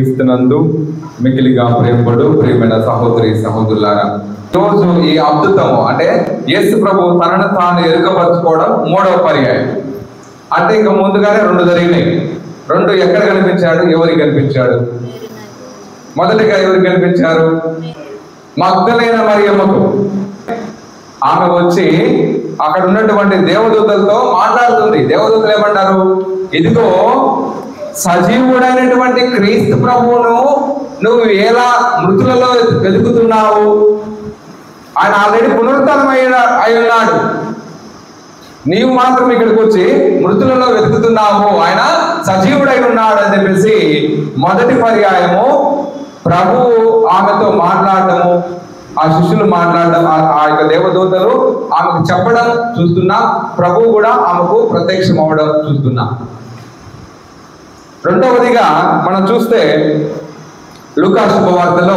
క్రీస్తునందు మికిలిగా ప్రియమైన సహోదరి సహోదరులారా, ఈరోజు ఈ అద్భుతము అంటే యేసు ప్రభు తనను తాను ఎరుకపరచుకోవడం 3వ పర్యాయం. అంటే ఇంకా ముందుగానే 2 జరిగినాయి. 2 ఎక్కడ కనిపించాడు? ఎవరికి కనిపించాడు? మొదటిగా ఎవరికి కనిపించారు? మగ్దలేన మరియమ్మకు. ఆమె వచ్చి అక్కడ ఉన్నటువంటి దేవదూతలతో మాట్లాడుతుంది. దేవదూతలు ఏమన్నారు? ఇదిగో సజీవుడైనటువంటి క్రీస్తు ప్రభువును నువ్వు ఎలా మృతులలో వెతుకుతున్నావు? ఆయన ఆల్రెడీ పునరుత్థానం అయి ఉన్నాడు, నీవు మాత్రం ఇక్కడికి వచ్చి మృతులలో వెతుకుతున్నావు, ఆయన సజీవుడై ఉన్నాడు అని చెప్పేసి మొదటి పర్యాయము ప్రభువు ఆమెతో మాట్లాడటము, ఆ శిష్యులు మాట్లాడడం, ఆ యొక్క దేవదూతలు ఆమెకు చెప్పడం చూస్తున్నా. ప్రభువు కూడా ఆమెకు ప్రత్యక్షం అవ్వడం చూస్తున్నా. రెండవదిగా మనం చూస్తే లూకా శుభవార్తలో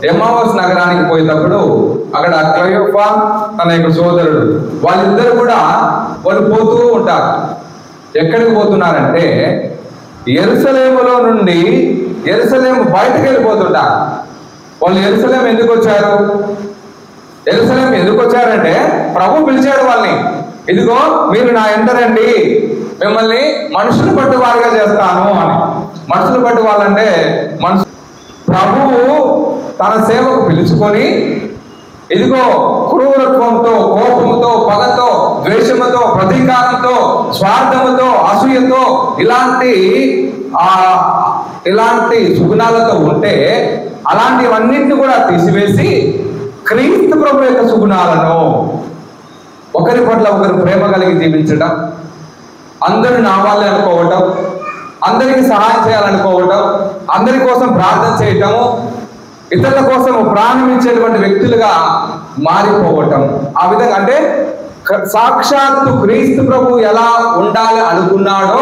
ఎమ్మావస్ నగరానికి పోయేటప్పుడు అక్కడ క్లయోపా తన యొక్క సోదరుడు వాళ్ళిద్దరు కూడా వాళ్ళు పోతూ ఉంటారు. ఎక్కడికి పోతున్నారంటే యెరూషలేములో నుండి యెరూషలేము బయటకు వెళ్ళిపోతుంటారు. వాళ్ళు యెరూషలేము ఎందుకు వచ్చారు? యెరూషలేము ఎందుకు వచ్చారంటే ప్రభు పిలిచాడు వాళ్ళని, ఇదిగో మీరు నా ఎంటరండి, మిమ్మల్ని మనుషులు పట్టు వారిగా చేస్తాను అని. మనుషులు పట్టు వాళ్ళంటే ప్రభువు తన సేవకు పిలుచుకొని, ఇదిగో క్రూరత్వంతో, కోపంతో, పగతో, ద్వేషముతో, ప్రతీకారంతో, స్వార్థముతో, అసూయతో ఇలాంటి సుగుణాలతో ఉంటే అలాంటివన్నింటిని కూడా తీసివేసి క్రీస్తు ప్రభు యొక్క సుగుణాలను, ఒకరి పట్ల ఒకరు ప్రేమ కలిగి జీవించడం, అందరూ నా వాళ్ళే అనుకోవటం, అందరికీ సహాయం చేయాలనుకోవటం, అందరి కోసం ప్రార్థన చేయటము, ఇతరుల కోసం ప్రాణం ఇచ్చేటువంటి వ్యక్తులుగా మారిపోవటం. ఆ విధంగా అంటే సాక్షాత్తు క్రీస్తు ప్రభు ఎలా ఉండాలి అనుకున్నాడో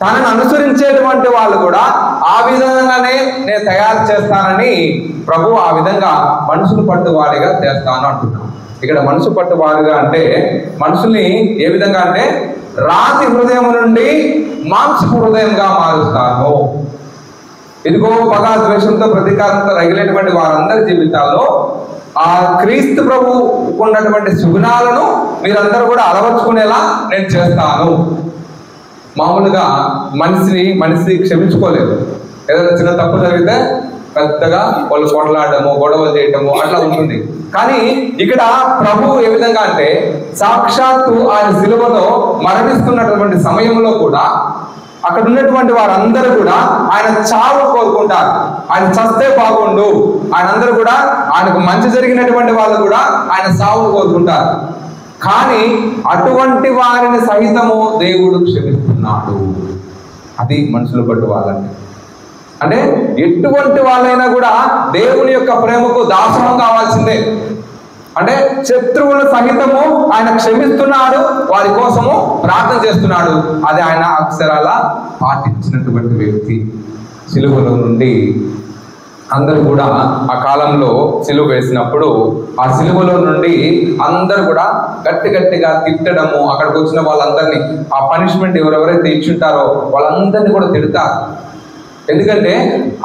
తనను అనుసరించేటువంటి వాళ్ళు కూడా ఆ విధంగానే నేను తయారు చేస్తానని ప్రభు ఆ విధంగా మనుషులు పట్టువాడిగా చేస్తాను అంటున్నాను. ఇక్కడ మనసు పట్టువారుగా అంటే మనుషుల్ని ఏ విధంగా అంటే రాతి హృదయం నుండి మాంసపు హృదయంగా మారుస్తాను. ఇదిగో పగ, ద్వేషంతో, ప్రతీకారంతో రగిలేటువంటి వారందరి జీవితాల్లో ఆ క్రీస్తు ప్రభు ఉన్నటువంటి సుగుణాలను మీరందరూ కూడా అలవర్చుకునేలా నేను చేస్తాను. మామూలుగా మనిషి క్షమించుకోలేదు. ఏదైనా చిన్న తప్పు జరిగితే పెద్దగా వాళ్ళు కొట్లాడటము, గొడవలు చేయటము అట్లా ఉంటుంది. కానీ ఇక్కడ ప్రభు ఏ విధంగా అంటే సాక్షాత్తు ఆయన శిలువలో మరణిస్తున్నటువంటి సమయంలో కూడా అక్కడ ఉన్నటువంటి వారందరూ కూడా ఆయన చావు కోరుకుంటారు. ఆయన చస్తే బాగుండు, ఆయన అందరూ కూడా ఆయనకు మంచి జరిగినటువంటి వాళ్ళు కూడా ఆయన సావు కోరుకుంటారు. కానీ అటువంటి వారిని సహితము దేవుడు క్షమిస్తున్నాడు. అది మనుషులు పట్టు వాళ్ళంటే. అంటే ఎటువంటి వాళ్ళైనా కూడా దేవుని యొక్క ప్రేమకు దాసోహం కావాల్సిందే. అంటే శత్రువుల సహితము ఆయన క్షమిస్తున్నాడు, వారి కోసము ప్రార్థన చేస్తున్నాడు. అది ఆయన అక్షరాల పాటించినటువంటి వ్యక్తి. సిలువలో నుండి అందరూ కూడా ఆ కాలంలో సిలువ వేసినప్పుడు ఆ సిలువలో నుండి అందరూ కూడా గట్టిగా తిట్టడము, అక్కడికి వచ్చిన వాళ్ళందరినీ ఆ పనిష్మెంట్ ఎవరెవరైతే ఇచ్చుంటారో వాళ్ళందరినీ కూడా తిడతారు. ఎందుకంటే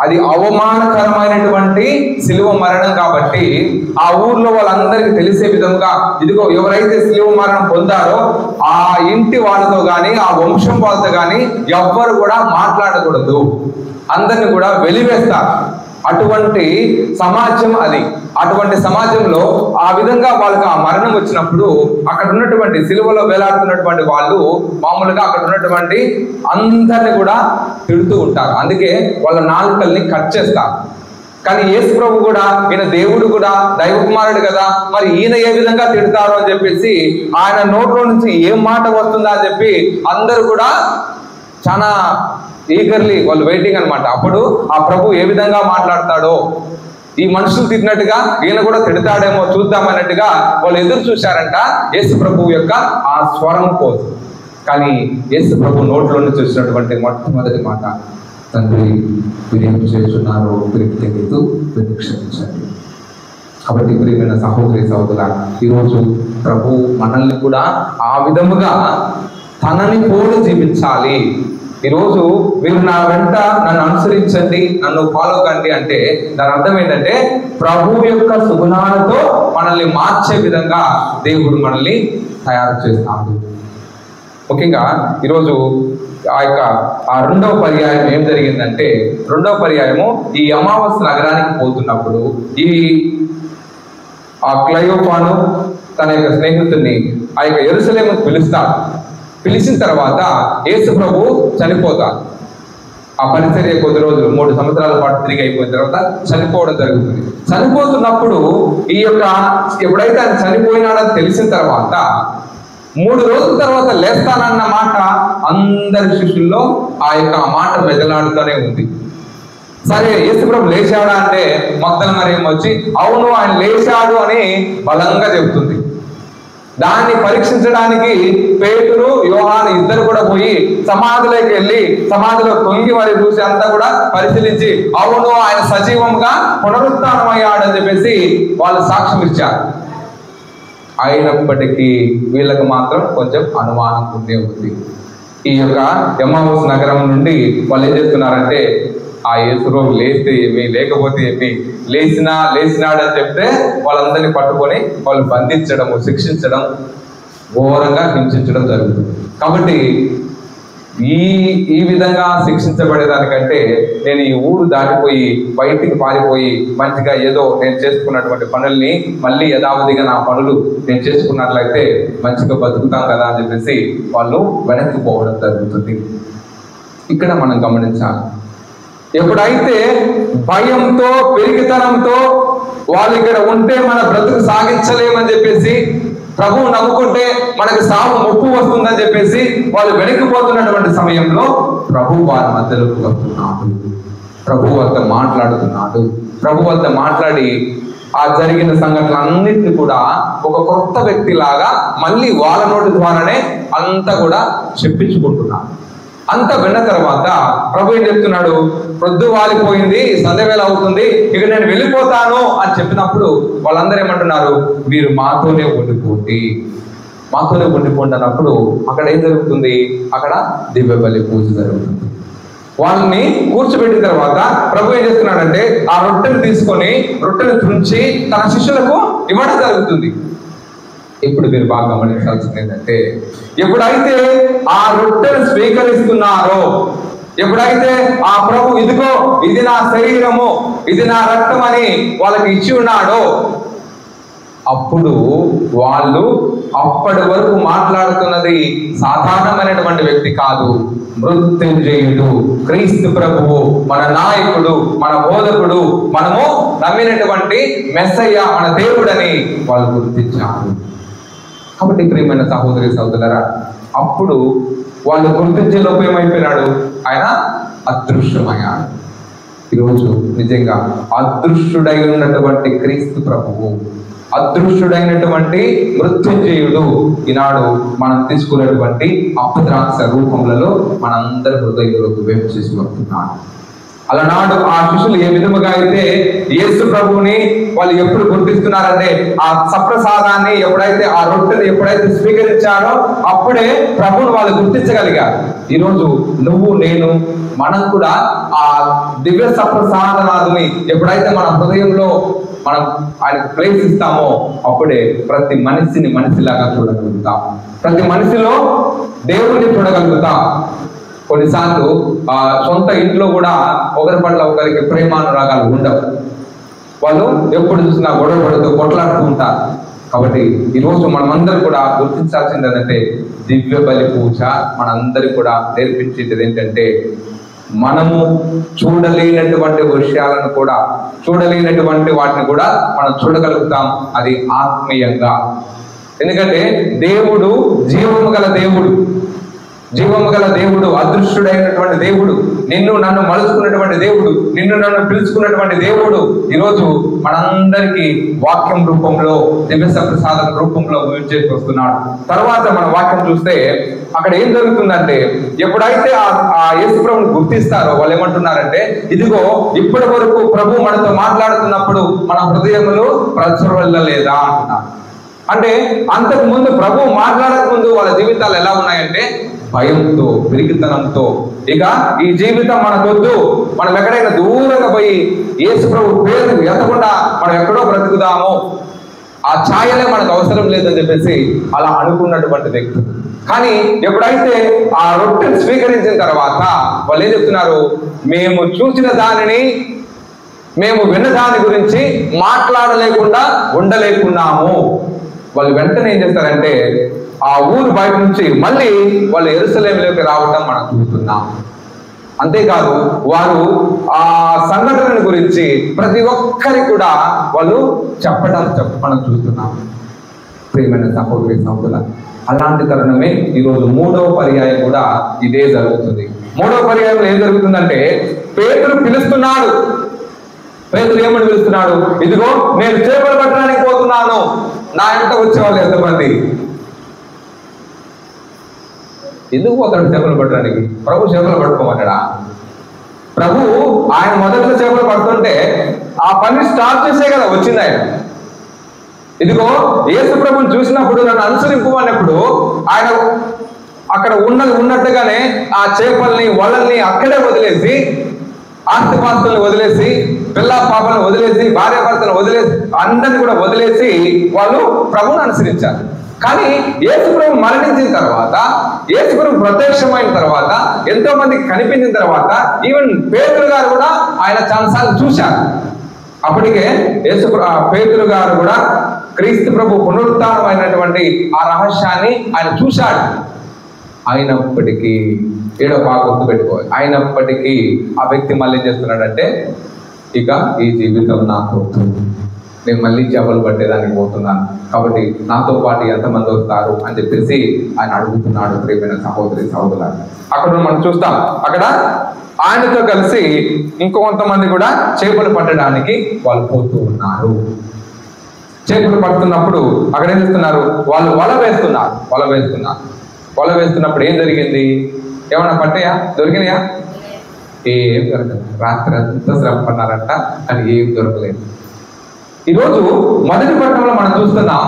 అది అవమానకరమైనటువంటి సిలువ మరణం కాబట్టి ఆ ఊర్లో వాళ్ళందరికీ తెలిసే విధంగా ఇదిగో ఎవరైతే సిలువ మరణం పొందారో ఆ ఇంటి వాళ్ళతో కానీ ఆ వంశం వాళ్ళతో కానీ ఎవ్వరు కూడా మాట్లాడకూడదు, అందరిని కూడా వెలివేస్తారు. అటువంటి సమాజం అది. అటువంటి సమాజంలో ఆ విధంగా వాళ్ళకి ఆ మరణం వచ్చినప్పుడు అక్కడ ఉన్నటువంటి సిలువలో వేలాడుతున్నటువంటి వాళ్ళు మామూలుగా అక్కడ ఉన్నటువంటి అందరిని కూడా తిడుతూ ఉంటారు. అందుకే వాళ్ళ నాలుకల్ని కట్ చేస్తారు. కానీ యేసు ప్రభు కూడా ఈయన దేవుడు కూడా దైవ కుమారుడు కదా, మరి ఈయన ఏ విధంగా తిడతారో అని చెప్పేసి ఆయన నోట్లో నుంచి ఏం మాట వస్తుందా అని చెప్పి అందరూ కూడా చాలా ఈగర్లీ వాళ్ళు వెయిటింగ్ అనమాట. అప్పుడు ఆ ప్రభు ఏ విధంగా మాట్లాడతాడో, ఈ మనుషులు తిట్టినట్టుగా ఈయన కూడా తిడతాడేమో చూద్దామన్నట్టుగా వాళ్ళు ఎదురు చూశారంట యేసు ప్రభు యొక్క ఆ స్వరం కోసం. కానీ యేసు ప్రభు నోట్లో నుంచి వచ్చినటువంటి మొట్టమొదటి మాట, తండ్రి వీరేం చేస్తున్నారో వీరికి తెలియదు, వీరిని క్షమించండి. కాబట్టి ప్రియమైన సహోదరి సహోదరుల, ఈరోజు ప్రభు మనల్ని కూడా ఆ విధముగా తనని పోలి జీవించాలి, ఈరోజు మీరు నా వెంట నన్ను అనుసరించండి, నన్ను ఫాలో కండి అంటే దాని అర్థం ఏంటంటే ప్రభు యొక్క సుగుణాలతో మనల్ని మార్చే విధంగా దేవుడు మనల్ని తయారు చేస్తాడు. ముఖ్యంగా ఈరోజు ఆ రెండవ పర్యాయం ఏం జరిగిందంటే, రెండవ పర్యాయము ఈ అమావాస్య నగరానికి పోతున్నప్పుడు ఆ క్లయోపాను తన యొక్క స్నేహితుడిని ఆ యొక్క యెరూషలేముకు పిలుస్తాడు. పిలిచిన తర్వాత యేసు ప్రభు చనిపోతాడు. ఆ పరిచర్య కొద్ది రోజులు 3 సంవత్సరాల పాటు తిరిగి అయిపోయిన తర్వాత చనిపోవడం జరుగుతుంది. చనిపోతున్నప్పుడు ఎప్పుడైతే ఆయన చనిపోయినాడని తెలిసిన తర్వాత 3 రోజుల తర్వాత లేస్తానన్న మాట అందరి శిష్యుల్లో ఆ యొక్క మాట మెదలాడుతూనే ఉంది. సరే యేసు ప్రభు లేచాడా అంటే మగ్దల మరియమ్మ వచ్చి అవును ఆయన లేచాడు అని బలంగా చెబుతుంది. దాన్ని పరీక్షించడానికి పేతురు యోహాను ఇద్దరు కూడా పోయి సమాధిలోకి వెళ్ళి సమాధిలో తొంగి మరి చూసి అంతా కూడా పరిశీలించి అవును ఆయన సజీవంగా పునరుత్థానమయ్యాడని చెప్పేసి వాళ్ళు సాక్ష్యం ఇచ్చారు. అయినప్పటికీ వీళ్ళకి మాత్రం కొంచెం అనుమానం ఉండే ఉంది. ఈ యొక్క ఎమ్మావుస్ నగరం నుండి వాళ్ళు ఏం చేస్తున్నారంటే ఆ యేసు ప్రభు లేస్తే ఏమి లేకపోతే ఏమి, లేచినాడని చెప్తే వాళ్ళందరినీ పట్టుకొని వాళ్ళు బంధించడము, శిక్షించడం, ఘోరంగా హింసించడం జరుగుతుంది. కాబట్టి ఈ విధంగా శిక్షించబడేదానికంటే నేను ఈ ఊరు దాటిపోయి బయటికి పారిపోయి మంచిగా ఏదో నేను చేసుకున్నటువంటి పనుల్ని మళ్ళీ యథావధిగా నా పనులు నేను చేసుకున్నట్లయితే మంచిగా బతుకుతాం కదా అని చెప్పేసి వాళ్ళు వెనక్కి పోవడం జరుగుతుంది. ఇక్కడ మనం గమనించాలి, ఎప్పుడైతే భయంతో పెరిగితనంతో వాళ్ళు ఇక్కడ ఉంటే మన బ్రతుకు సాగించలేమని చెప్పేసి, ప్రభువు నమ్ముకుంటే మనకి సాగు ముప్పు వస్తుందని చెప్పేసి వాళ్ళు వెనక్కిపోతున్నటువంటి సమయంలో ప్రభు వారి మధ్యలోకి వస్తున్నాడు. ప్రభు వద్ద మాట్లాడుతున్నాడు. ప్రభు వద్ద మాట్లాడి ఆ జరిగిన సంఘటనలన్నింటినీ కూడా ఒక కొత్త వ్యక్తిలాగా మళ్ళీ వాళ్ళ నోటి ద్వారానే అంతా కూడా చెప్పించుకుంటున్నాడు. అంత విన్న తర్వాత ప్రభు ఏం చెప్తున్నాడు, ప్రొద్దు వాలిపోయింది, సంధ్యవేళ అవుతుంది, ఇక నేను వెళ్ళిపోతాను అని చెప్పినప్పుడు వాళ్ళందరూ ఏమంటున్నారు, మీరు మాతోనే ఉండిపోండి అన్నప్పుడు అక్కడ ఏం జరుగుతుంది, అక్కడ దివ్య బలి పూజ జరుగుతుంది. వాళ్ళని కూర్చోబెట్టిన తర్వాత ప్రభు ఏం చేస్తున్నాడంటే ఆ రొట్టెను తీసుకొని రొట్టెను తుంచి తన శిష్యులకు ఇవ్వడం జరుగుతుంది. ఇప్పుడు మీరు బాగా గమనించాల్సింది ఏంటంటే, ఎప్పుడైతే ఆ రొట్టెను స్వీకరిస్తున్నారో, ఎప్పుడైతే ఆ ప్రభు ఇదిగో ఇది నా శరీరము, ఇది నా రక్తం అని వాళ్ళకి ఇచ్చి ఉన్నాడో, అప్పుడు వాళ్ళు అప్పటి వరకు మాట్లాడుతున్నది సాధారణమైనటువంటి వ్యక్తి కాదు, మృత్యుంజయుడు, క్రీస్తు ప్రభువు, మన నాయకుడు, మన బోధకుడు, మనము నమ్మినటువంటి మెస్సయ్య, మన దేవుడని వాళ్ళు గుర్తించారు. కాబట్టి ప్రియమైన సహోదరి సహోదరులారా, అప్పుడు వాళ్ళు గుర్తించే లోపు ఏమైపోయినాడు, ఆయన అదృశ్యమయ్యాడు. ఈరోజు నిజంగా అదృశ్యుడై ఉన్నటువంటి క్రీస్తు ప్రభువు, అదృశ్యుడైనటువంటి మృత్యుంజయుడు ఈనాడు మనం తీసుకున్నటువంటి అపద్రాక్ష రూపములలో మనందరి హృదయంలోకి వేపు చేసి వస్తున్నాడు. అలనాడు ఆ శిష్యులు ఏ విధముగా అయితే యేసు ప్రభువుని వాళ్ళు ఎప్పుడు గుర్తిస్తున్నారంటే, ఆ సప్రసాదాన్ని ఎప్పుడైతే, ఆ రొట్టెని ఎప్పుడైతే స్వీకరించారో అప్పుడే ప్రభువును వాళ్ళు గుర్తించగలిగారు. ఈరోజు నువ్వు నేను మనం కూడా ఆ దివ్య సప్రసాదనాన్ని ఎప్పుడైతే మన హృదయంలో మనం ఆయనకు ప్లేస్ ఇస్తామో అప్పుడే ప్రతి మనిషిని మనిషిలాగా చూడగలుగుతాం, ప్రతి మనిషిలో దేవుడిని చూడగలుగుతాం. కొన్నిసార్లు సొంత ఇంట్లో కూడా ఒకరి పట్ల ఒకరికి ప్రేమానురాగాలు ఉండవు. వాళ్ళు ఎప్పుడు చూసినా గొడవ పడుతూ కొట్లాడుతూ ఉంటారు. కాబట్టి ఈరోజు మనమందరూ కూడా గుర్తించాల్సింది ఏంటంటే, దివ్య బలి పూజ మనందరికీ కూడా నేర్పించేది ఏంటంటే, మనము చూడలేనటువంటి విషయాలను కూడా, చూడలేనటువంటి వాటిని కూడా మనం చూడగలుగుతాం, అది ఆత్మీయంగా. ఎందుకంటే దేవుడు జీవము గల దేవుడు, అదృశ్యుడైనటువంటి దేవుడు, నిన్ను నన్ను మలుచుకున్నటువంటి దేవుడు, నిన్ను నన్ను పిలుచుకున్నటువంటి దేవుడు ఈరోజు మనందరికీ వాక్యం రూపంలో, దివ్య ప్రసాదం రూపంలో చేసి వస్తున్నాడు. తర్వాత మన వాక్యం చూస్తే అక్కడ ఏం జరుగుతుందంటే, ఎప్పుడైతే ఆ యేసు ప్రభువుని గుర్తిస్తారో వాళ్ళు ఏమంటున్నారంటే, ఇదిగో ఇప్పటి వరకు ప్రభు మనతో మాట్లాడుతున్నప్పుడు మన హృదయములు ప్రజ్వరలేదా అంటున్నారు. అంటే అంతకు ముందు ప్రభు మాట్లాడక ముందు వాళ్ళ జీవితాలు ఎలా ఉన్నాయంటే భయంతో, పిరికితనంతో ఇక ఈ జీవితం మనకొద్దు, మనం ఎక్కడైనా దూరంగా పోయి యేసు ప్రభు పేరు ఎత్తకుండా మనం ఎక్కడో బ్రతుకుదాము, ఆ ఛాయలే మనకు అవసరం లేదని చెప్పేసి అలా అనుకున్నటువంటి వ్యక్తి. కానీ ఎప్పుడైతే ఆ రొట్టెను స్వీకరించిన తర్వాత వాళ్ళు ఏం చెప్తున్నారు? మేము చూసిన దానిని, మేము విన్న దాని గురించి మాట్లాడలేకుండా ఉండలేకున్నాము. వాళ్ళు వెంటనే ఏం చేస్తారంటే ఆ ఊరు బయట నుంచి మళ్ళీ వాళ్ళు యెరూషలేములోకి రావటం మనం చూస్తున్నాం. అంతేకాదు వారు ఆ సంఘటన గురించి ప్రతి ఒక్కరికి కూడా వాళ్ళు చెప్పడం మనం చూస్తున్నాం. ప్రియమైన సహోదరి సహోదరుల, అలాంటి తరుణమే ఈరోజు మూడవ పర్యాయం కూడా ఇదే జరుగుతుంది. మూడవ పర్యాయంలో ఏం జరుగుతుందంటే పేతురు పిలుస్తున్నాడు. పేతురు ఏమని పిలుస్తున్నాడు? ఇదిగో నేను చేపలు పట్టడానికి పోతున్నాను, నా వెంట వచ్చేవాళ్ళు ఎంతమంది? ఎందుకు పోతాడు చేపలు పట్టడానికి? ప్రభు చేపలు పట్టుకోమన్నాడా? ప్రభు ఆయన మొదట్లో చేపలు పడుతుంటే ఆ పని స్టార్ట్ చేసే కదా వచ్చింది ఆయన. ఇదిగో యేసు ప్రభుని చూసినప్పుడు నన్ను అనుసరింపు అన్నప్పుడు ఆయన అక్కడ ఉన్నట్టుగానే ఆ చేపల్ని, వలల్ని అక్కడే వదిలేసి, ఆస్తిపాస్తుల్ని వదిలేసి, పిల్ల పాపలను వదిలేసి, భార్య భర్తను వదిలేసి, అందరిని కూడా వదిలేసి వాళ్ళు ప్రభువుని అనుసరించారు. కానీ యేసు ప్రభు మరణించిన తర్వాత, యేసు ప్రభు ప్రత్యక్షమైన తర్వాత, ఎంతో మందికి కనిపించిన తర్వాత ఈవెన్ పేతురు గారు కూడా ఆయన చాలాసార్లు చూశారు. అప్పటికే పేతురు గారు కూడా క్రీస్తు ప్రభు పునరుత్థానమైనటువంటి ఆ రహస్యాన్ని ఆయన చూశాడు. అయినప్పటికీ ఏడో బాగా గుర్తుపెట్టుకోవాలి, అయినప్పటికీ ఆ వ్యక్తి మళ్ళీ ఏం చేస్తున్నాడంటే ఇక ఈ జీవితం నాకు వస్తుంది, నేను మళ్ళీ చేపలు పట్టేదానికి పోతున్నాను, కాబట్టి నాతో పాటు ఎంతమంది వస్తారు అని చెప్పేసి ఆయన అడుగుతున్నాడు. ప్రియమైన సహోదరి సహోదరులు, అక్కడ మనం చూస్తాం, అక్కడ ఆయనతో కలిసి ఇంకొంతమంది కూడా చేపలు పట్టడానికి వాళ్ళు పోతూ ఉన్నారు. చేపలు పడుతున్నప్పుడు అక్కడ ఏం చేస్తున్నారు? వాళ్ళు వల వేస్తున్నప్పుడు ఏం జరిగింది? ఏమన్నా పట్టాయా? దొరికినాయా? ఏం దొరకలేదు. రాత్రి అంతా శ్రమ పన్నారంట, కానీ ఏం దొరకలేదు. ఈరోజు మొదటి పట్టణంలో మనం చూస్తున్నాం,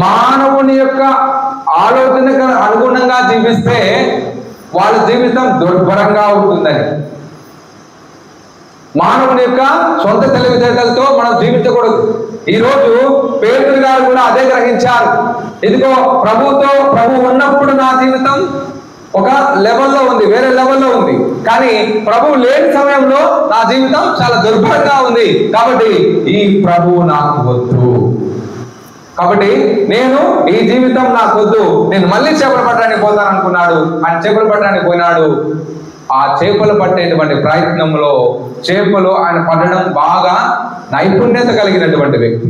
మానవుని యొక్క ఆలోచనకు అనుగుణంగా జీవిస్తే వాళ్ళ జీవితం దుర్భరంగా ఉంటుందని. మానవుని యొక్క సొంత తెలివితేటలతో మనం జీవించకూడదు. ఈరోజు పేతురు గారు కూడా అదే గ్రహించారు. ఇదిగో ప్రభు ఉన్నప్పుడు నా జీవితం ఒక లెవెల్లో ఉంది, వేరే లెవెల్లో ఉంది, కానీ ప్రభువు లేని సమయంలో నా జీవితం చాలా దుర్భరంగా ఉంది. కాబట్టి ఈ ప్రభువు నాకు వద్దు, కాబట్టి నేను ఈ జీవితం నాకు వద్దు, నేను మళ్ళీ చేపలు పట్టడానికి పోతాను అనుకున్నాడు. ఆయన చేపలు పట్టడానికి పోయినాడు. ఆ చేపలు పట్టేటువంటి ప్రయత్నంలో చేపలు ఆయన పట్టడం బాగా నైపుణ్యత కలిగినటువంటి వ్యక్తి.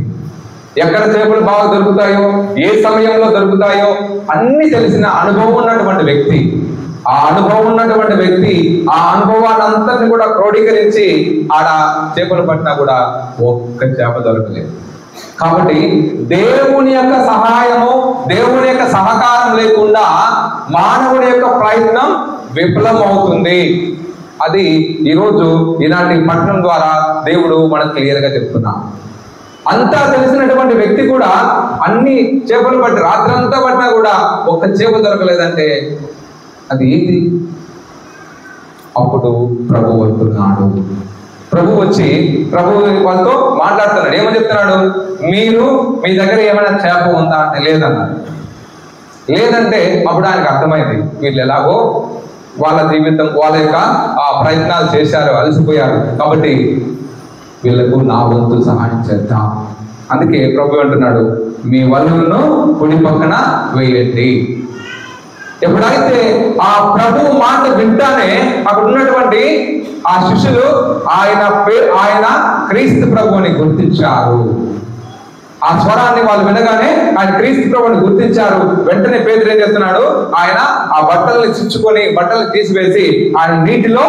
ఎక్కడ చేపలు బాగా దొరుకుతాయో, ఏ సమయంలో దొరుకుతాయో అన్ని తెలిసిన అనుభవం ఉన్నటువంటి వ్యక్తి. ఆ అనుభవం ఉన్నటువంటి వ్యక్తి ఆ అనుభవాన్ని అంతటిని కూడా క్రోడీకరించి ఆడ చేపలు పట్టినా కూడా ఒక్క చేప దొరకలేదు. కాబట్టి దేవుని యొక్క సహాయము, దేవుని యొక్క సహకారం లేకుండా మానవుడి యొక్క ప్రయత్నం విఫలం అవుతుంది. అది ఈరోజు ఇలాంటి పట్టణం ద్వారా దేవుడు మనకు క్లియర్గా చెప్తున్నా. అంతా తెలిసినటువంటి వ్యక్తి కూడా అన్ని చేపలు పట్టి రాత్రంతా పట్టినా కూడా ఒక్క చేప దొరకలేదంటే అది ఏంటి? అప్పుడు ప్రభు వస్తున్నాడు. ప్రభు వచ్చి వాళ్ళతో మాట్లాడుతున్నాడు. ఏమని చెప్తున్నాడు? మీ దగ్గర ఏమైనా చేప ఉందా అంటే లేదన్నాడు. లేదంటే అప్పుడు ఆయనకు అర్థమైంది, వీళ్ళు ఎలాగో వాళ్ళ జీవితం, వాళ్ళ యొక్క ఆ ప్రయత్నాలు చేశారు, అలసిపోయారు, కాబట్టి వీళ్ళకు నా వంతు సహాయం చేద్దాం. అందుకే ప్రభు అంటున్నాడు, మీ వలలను కుడి పక్కన వేయండి. ఎప్పుడైతే ఆ ప్రభు మాట వింటానే అక్కడ ఉన్నటువంటి ఆ శిష్యులు ఆయన క్రీస్తు ప్రభువుని గుర్తించారు. ఆ స్వరాన్ని వాళ్ళు వినగానే ఆయన క్రీస్తు ప్రభువుని గుర్తించారు. వెంటనే పేతురు ఏం చేస్తున్నాడు? ఆయన ఆ బట్టల్ని చుచ్చుకొని బట్టలు తీసివేసి ఆయన నీటిలో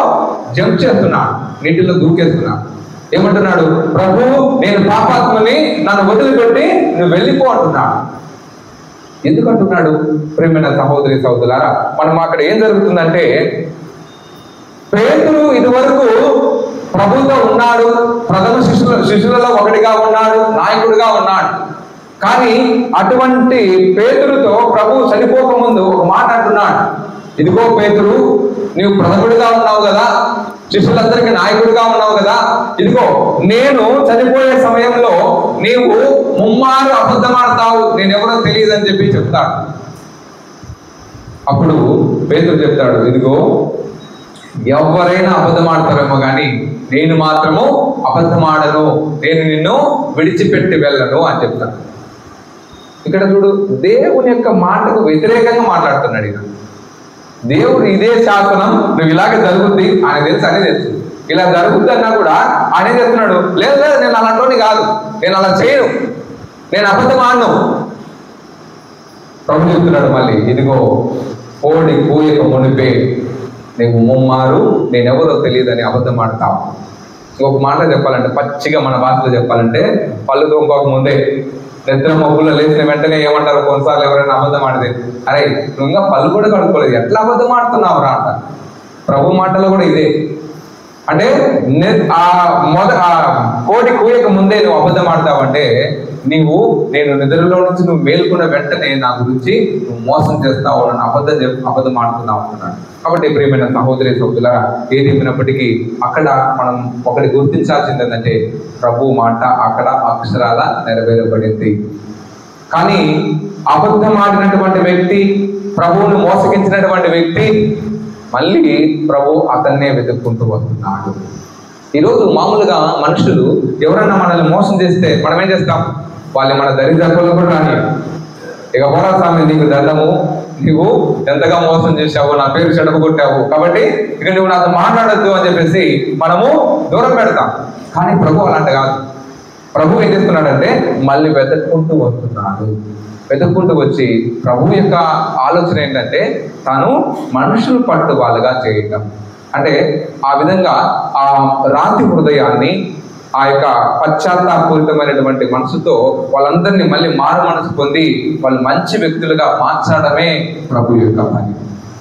జంప్ చేస్తున్నాడు, నీటిలో దూకేస్తున్నాడు. ఏమంటున్నాడు? ప్రభు, నేను పాపాత్మని, నన్ను వదిలిపెట్టి నువ్వు వెళ్ళిపో అంటున్నాడు. ఎందుకు అంటున్నాడు? ప్రియమైన సహోదరి సహోదరులారా, మనం అక్కడ ఏం జరుగుతుందంటే, పేతురు ఇదివరకు ప్రభుతో ఉన్నాడు, ప్రథమ శిష్యులలో ఒకటిగా ఉన్నాడు, నాయకుడిగా ఉన్నాడు. కానీ అటువంటి పేతురుతో ప్రభు చనిపోకముందు ఒక మాట అంటున్నాడు, ఇదిగో పేతురు, నీవు ప్రథముడిగా ఉన్నావు కదా, శిష్యులందరికీ నాయకుడిగా ఉన్నావు కదా, ఇదిగో నేను చనిపోయే సమయంలో నీవు ముమ్మారు అబద్ధమాడతావు, నేనెవరో తెలియదని చెప్పి చెప్తాడు. అప్పుడు పేతురు చెప్తాడు, ఇదిగో ఎవరైనా అబద్ధమాడతారేమో కానీ నేను మాత్రము అబద్ధమాడను, నేను నిన్ను విడిచిపెట్టి వెళ్ళను అని చెప్తాను. ఇక్కడ చూడు, దేవుని యొక్క మాటకు వ్యతిరేకంగా మాట్లాడుతున్నాడు ఈయన. దేవుడు ఇదే శాసనం, నువ్వు ఇలాగే జరుగుద్ది ఆయన తెలుసు, అనే తెలుసు, ఇలా జరుగుద్ది అన్నా కూడా ఆయన చెప్తున్నాడు, లేదు లేదు నేను అలాంటి కాదు, నేను అలా చేయను, నేను అబద్ధం ఆడను. ప్రభు చెప్తున్నాడు మళ్ళీ, ఇదిగో కోడి కూయక మునిపే నీవు ముమ్మారు నేనెవరో తెలియదని అబద్ధం ఆడతావు. ఇంకొక మాట చెప్పాలంటే, పచ్చిగా మన భాషలో చెప్పాలంటే, పళ్ళు తోముకోక ముందే నిద్ర మబ్బుల్లో లేచిన వెంటనే ఏమంటారు కొన్నిసార్లు ఎవరైనా అబద్ధం ఆడితే, అరే నువ్వు ఇంకా పళ్ళు కూడా కడుక్కోలేదు, ఎట్లా అబద్ధం ఆడుతున్నావు రా అంట. ప్రభు మాటలో కూడా ఇదే, అంటే కోడి కూయక ముందే నువ్వు అబద్ధం ఆడతావంటే నేను నిద్రలో నుంచి నువ్వు మేలుకున్న వెంటనే నా గురించి నువ్వు మోసం చేస్తావు, నన్ను అబద్ధం ఆడుతున్నావు అంటున్నాడు. కాబట్టి ప్రియమైన సహోదరి సహోదరులారా, ఏది చెప్పినప్పటికీ అక్కడ మనం ఒకటి గుర్తించాల్సింది ఏంటంటే, ప్రభు మాట అక్కడ అక్షరాల నెరవేరబడింది. కానీ అబద్ధం ఆడినటువంటి వ్యక్తి, ప్రభువును మోసగించినటువంటి వ్యక్తి మళ్ళీ ప్రభు అతన్నే వెతుక్కుంటూ వస్తున్నాడు. ఈరోజు మామూలుగా మనుషులు ఎవరన్నా మనల్ని మోసం చేస్తే మనం ఏం చేస్తాం, వాళ్ళు మన దరిద్రపులు కూడా రాని, ఇక పోరా స్వామి నీకు దండము, నువ్వు ఎంతగా మోసం చేశావు, నా పేరు చెడగొట్టావు, కాబట్టి ఇక నువ్వు నాతో మాట్లాడద్దు అని చెప్పేసి మనము దూరం పెడతాం. కానీ ప్రభు అలాంటి కాదు. ప్రభు ఏం చేస్తున్నాడంటే మళ్ళీ వెతుక్కుంటూ వస్తున్నాడు. వెతుక్కుంటూ వచ్చి ప్రభు యొక్క ఆలోచన ఏంటంటే తాను మనుషులు పట్టు వాళ్ళుగా చేయటం. అంటే ఆ విధంగా ఆ రాతి హృదయాన్ని, ఆ యొక్క పశ్చాత్తాపూరితమైనటువంటి మనసుతో వాళ్ళందరినీ మళ్ళీ మారు మనసు పొంది వాళ్ళు మంచి వ్యక్తులుగా మార్చడమే ప్రభు యొక్క పని.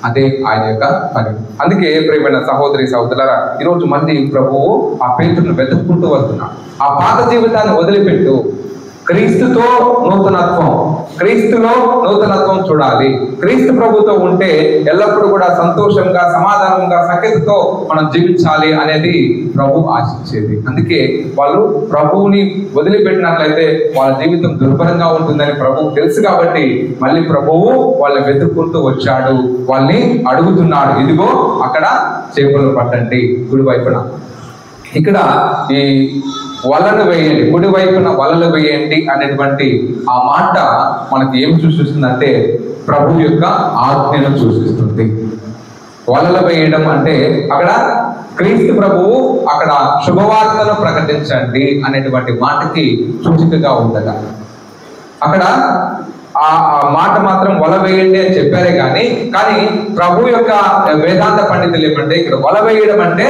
అదే ఆయన యొక్క పని. అందుకే ప్రియమైన సహోదరి సహోదరులారా, ఈరోజు మళ్ళీ ప్రభువు ఆ పేతురును వెతుక్కుంటూ వస్తున్నాడు. ఆ పాత జీవితాన్ని వదిలిపెట్టు, క్రీస్తుతో నూతనత్వం, క్రీస్తులో నూతనత్వం చూడాలి. క్రీస్తు ప్రభుతో ఉంటే ఎల్లప్పుడూ కూడా సంతోషంగా, సమాధానంగా, సఖ్యతతో మనం జీవించాలి అనేది ప్రభు ఆశించేది. అందుకే వాళ్ళు ప్రభువుని వదిలిపెట్టినట్లయితే వాళ్ళ జీవితం దుర్భరంగా ఉంటుందని ప్రభువు తెలుసు. కాబట్టి మళ్ళీ ప్రభువు వాళ్ళని వెతుక్కుంటూ వచ్చాడు, వాళ్ళని అడుగుతున్నాడు, ఇదిగో అక్కడ చేపలు పట్టండి కుడి వైపున, ఇక్కడ ఈ వలలు వేయండి, కుడి వైపున వలలు వేయండి అనేటువంటి ఆ మాట మనకి ఏం సూచిస్తుందంటే ప్రభు యొక్క ఆజ్ఞను సూచిస్తుంది. వలలు వేయడం అంటే అక్కడ క్రీస్తు ప్రభువు అక్కడ శుభవార్తను ప్రకటించండి అనేటువంటి మాటకి సూచికగా ఉందట. అక్కడ ఆ మాట మాత్రం వల వేయండి అని చెప్పారే కానీ ప్రభు యొక్క వేదాంత పండితులు ఏమంటే ఇక్కడ వల వేయడం అంటే